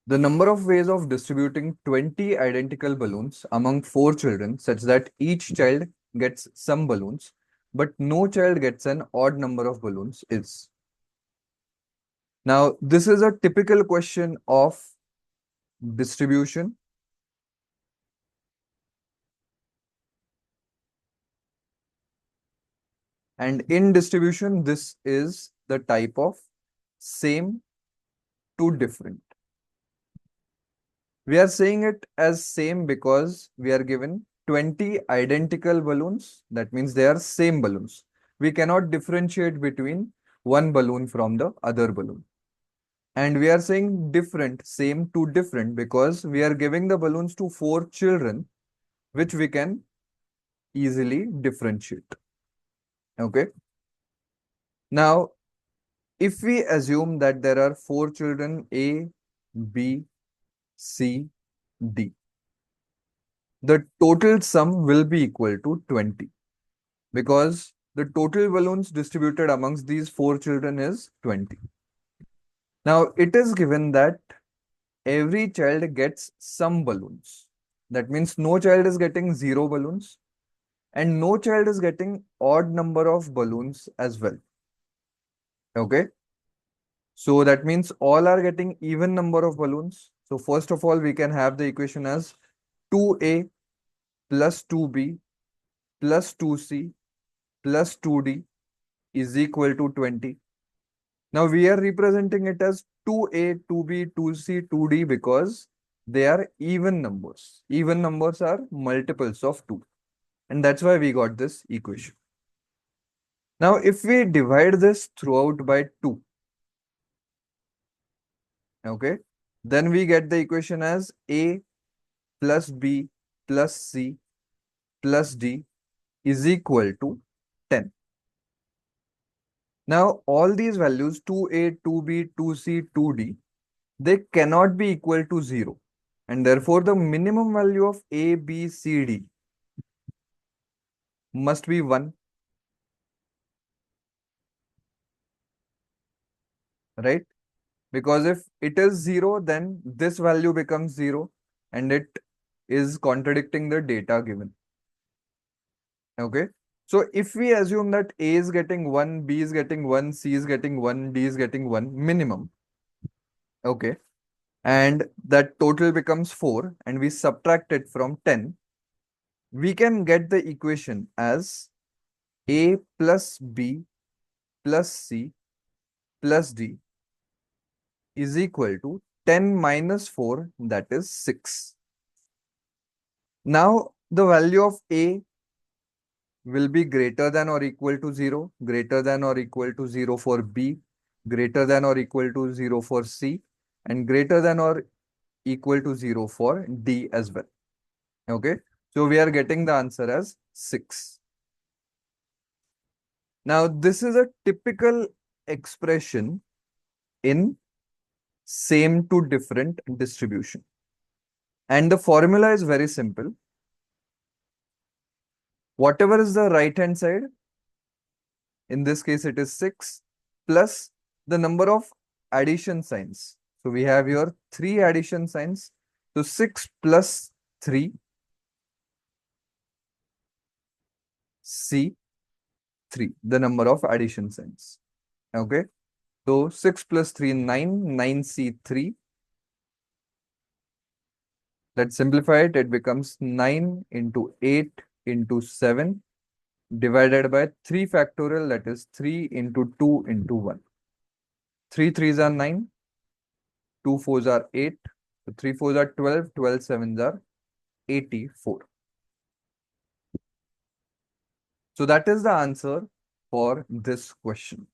The number of ways of distributing 20 identical balloons among 4 children such that each child gets some balloons, but no child gets an odd number of balloons is. Now, this is a typical question of distribution. And in distribution, this is the type of same to different. We are saying it as same because we are given 20 identical balloons. That means they are same balloons. We cannot differentiate between one balloon from the other balloon. And we are saying different, same to different because we are giving the balloons to 4 children, which we can easily differentiate. Okay. Now, if we assume that there are 4 children A, B, C, D, the total sum will be equal to 20 because the total balloons distributed amongst these 4 children is 20. Now, it is given that every child gets some balloons. That means no child is getting 0 balloons and no child is getting odd number of balloons as well. Okay. So that means all are getting even number of balloons. So first of all, we can have the equation as 2A plus 2B plus 2C plus 2D is equal to 20. Now we are representing it as 2A, 2B, 2C, 2D because they are even numbers. Even numbers are multiples of 2. And that's why we got this equation. Now if we divide this throughout by 2, okay, then we get the equation as A plus B plus C plus D is equal to 10. Now, all these values 2A, 2B, 2C, 2D, they cannot be equal to 0. And therefore, the minimum value of A, B, C, D must be 1. Right? Because if it is 0, then this value becomes 0 and it is contradicting the data given. Okay. So if we assume that A is getting 1, B is getting 1, C is getting 1, D is getting 1 minimum. Okay. And that total becomes 4 and we subtract it from 10, we can get the equation as A plus B plus C plus D is equal to 10 minus 4, that is 6. Now the value of A will be greater than or equal to 0, greater than or equal to 0 for B, greater than or equal to 0 for C, and greater than or equal to 0 for D as well. Okay, so we are getting the answer as 6. Now, this is a typical expression in same to different distribution. And the formula is very simple. Whatever is the right hand side, in this case it is 6, plus the number of addition signs. So we have here 3 addition signs. So 6 plus 3, C, 3, the number of addition signs. Okay. So 6 plus 3, 9, 9C3. Let's simplify it. It becomes 9 into 8 into 7 divided by 3 factorial, that is 3 into 2 into 1. 3 3s are 9, 2 4s are 8, so 3 4s are 12, 12 7s are 84. So that is the answer for this question.